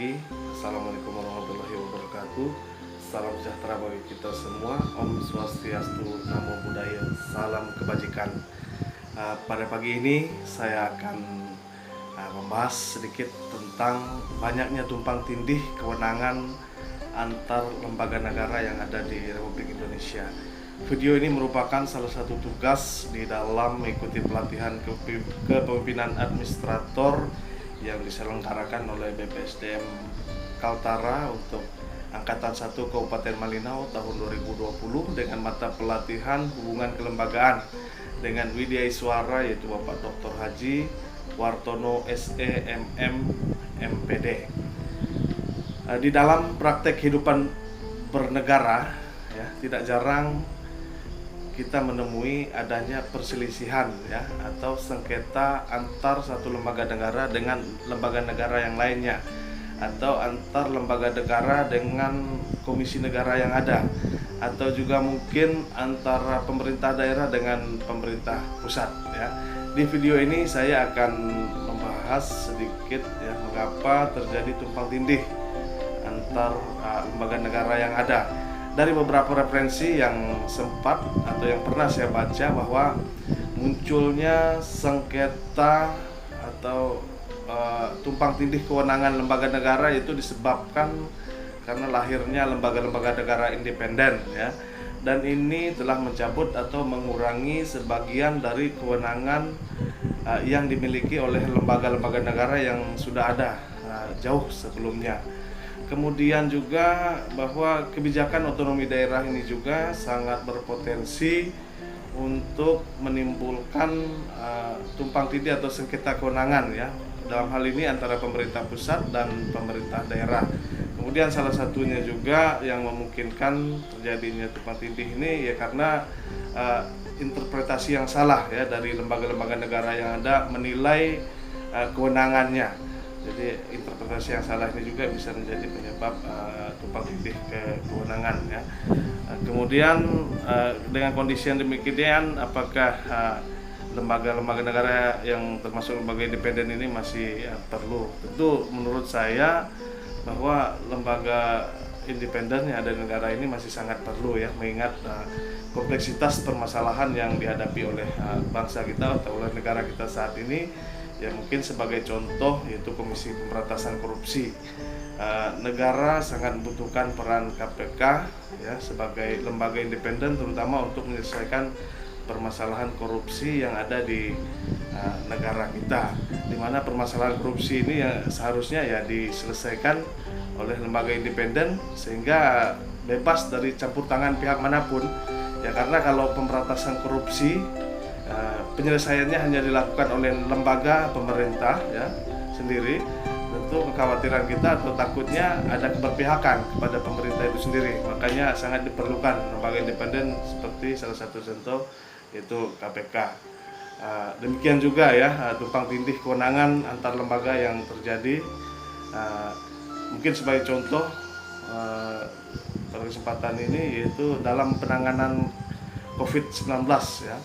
pagi. Assalamualaikum warahmatullahi wabarakatuh. Salam sejahtera bagi kita semua. Om Swastiastu, Namo Buddhaya, salam kebajikan. Pada pagi ini saya akan membahas sedikit tentang banyaknya tumpang tindih kewenangan antar lembaga negara yang ada di Republik Indonesia. Video ini merupakan salah satu tugas di dalam mengikuti pelatihan kepemimpinan administrator yang diselenggarakan oleh BPSDM Kaltara untuk Angkatan 1 Kabupaten Malinau tahun 2020 dengan mata pelatihan hubungan kelembagaan dengan Widya Iswara, yaitu Bapak Dr. Haji Wartono SE MM MPD. Di dalam praktek kehidupan bernegara ya, tidak jarang kita menemui adanya perselisihan ya, atau sengketa antar satu lembaga negara dengan lembaga negara yang lainnya, atau antar lembaga negara dengan komisi negara yang ada, atau juga mungkin antara pemerintah daerah dengan pemerintah pusat ya. Di video ini saya akan membahas sedikit ya, mengapa terjadi tumpang tindih antar lembaga negara yang ada. Dari beberapa referensi yang sempat atau yang pernah saya baca, bahwa munculnya sengketa atau tumpang tindih kewenangan lembaga negara itu disebabkan karena lahirnya lembaga-lembaga negara independen ya, dan ini telah mencabut atau mengurangi sebagian dari kewenangan yang dimiliki oleh lembaga-lembaga negara yang sudah ada jauh sebelumnya. Kemudian juga bahwa kebijakan otonomi daerah ini juga sangat berpotensi untuk menimbulkan tumpang tindih atau sengketa kewenangan ya, dalam hal ini antara pemerintah pusat dan pemerintah daerah. Kemudian salah satunya juga yang memungkinkan terjadinya tumpang tindih ini ya karena interpretasi yang salah ya dari lembaga-lembaga negara yang ada menilai kewenangannya. Jadi interpretasi yang salah ini juga bisa menjadi penyebab tumpang tindih kewenangan ya. Kemudian dengan kondisi yang demikian, apakah lembaga-lembaga negara yang termasuk lembaga independen ini masih perlu? Tentu menurut saya bahwa lembaga independen yang ada di negara ini masih sangat perlu ya, mengingat kompleksitas permasalahan yang dihadapi oleh bangsa kita atau oleh negara kita saat ini. Ya, mungkin sebagai contoh yaitu Komisi Pemberantasan Korupsi. Negara sangat membutuhkan peran KPK ya sebagai lembaga independen, terutama untuk menyelesaikan permasalahan korupsi yang ada di negara kita, di mana permasalahan korupsi ini ya seharusnya ya diselesaikan oleh lembaga independen sehingga bebas dari campur tangan pihak manapun ya, karena kalau pemberantasan korupsi penyelesaiannya hanya dilakukan oleh lembaga pemerintah ya sendiri, tentu kekhawatiran kita atau takutnya ada keberpihakan kepada pemerintah itu sendiri. Makanya sangat diperlukan lembaga independen seperti salah satu contoh yaitu KPK. Demikian juga ya tumpang tindih kewenangan antar lembaga yang terjadi. Mungkin sebagai contoh pada kesempatan ini yaitu dalam penanganan COVID-19 ya,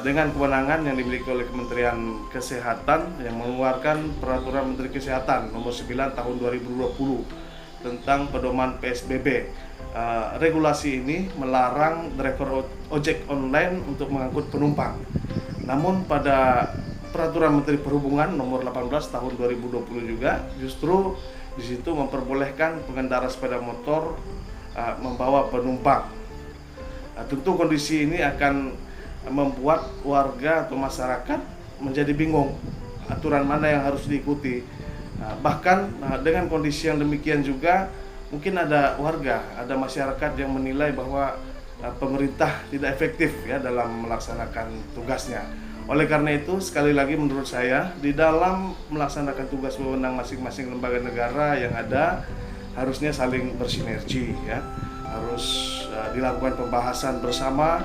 dengan kewenangan yang dimiliki oleh Kementerian Kesehatan yang mengeluarkan Peraturan Menteri Kesehatan Nomor 9 Tahun 2020 tentang pedoman PSBB. Regulasi ini melarang driver ojek online untuk mengangkut penumpang. Namun pada Peraturan Menteri Perhubungan Nomor 18 Tahun 2020 juga justru di situ memperbolehkan pengendara sepeda motor membawa penumpang. Tentu kondisi ini akan membuat warga atau masyarakat menjadi bingung aturan mana yang harus diikuti. Bahkan dengan kondisi yang demikian juga mungkin ada warga, ada masyarakat yang menilai bahwa pemerintah tidak efektif ya dalam melaksanakan tugasnya. Oleh karena itu, sekali lagi menurut saya di dalam melaksanakan tugas wewenang masing-masing lembaga negara yang ada harusnya saling bersinergi ya. Harus dilakukan pembahasan bersama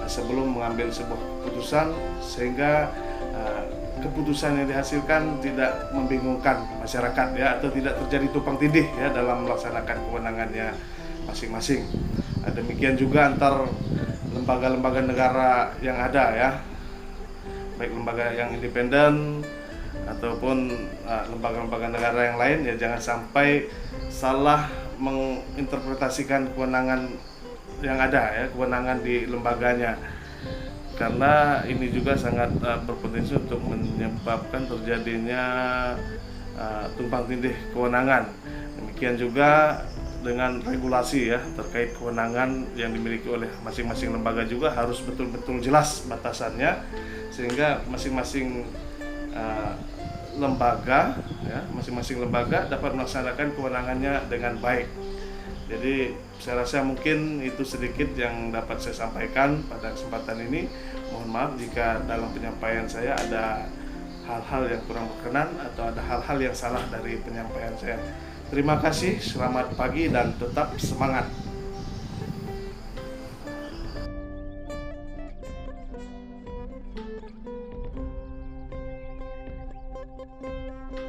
sebelum mengambil sebuah keputusan sehingga keputusan yang dihasilkan tidak membingungkan masyarakat ya, atau tidak terjadi tumpang tindih ya dalam melaksanakan kewenangannya masing-masing. Demikian juga antar lembaga-lembaga negara yang ada ya, baik lembaga yang independen ataupun lembaga-lembaga negara yang lain, ya jangan sampai salah menginterpretasikan kewenangan yang ada, ya kewenangan di lembaganya, karena ini juga sangat berpotensi untuk menyebabkan terjadinya tumpang tindih kewenangan. Demikian juga dengan regulasi ya terkait kewenangan yang dimiliki oleh masing-masing lembaga juga harus betul-betul jelas batasannya, sehingga masing-masing lembaga dapat melaksanakan kewenangannya dengan baik. Jadi saya rasa mungkin itu sedikit yang dapat saya sampaikan pada kesempatan ini. Mohon maaf jika dalam penyampaian saya ada hal-hal yang kurang berkenan atau ada hal-hal yang salah dari penyampaian saya. Terima kasih, selamat pagi dan tetap semangat.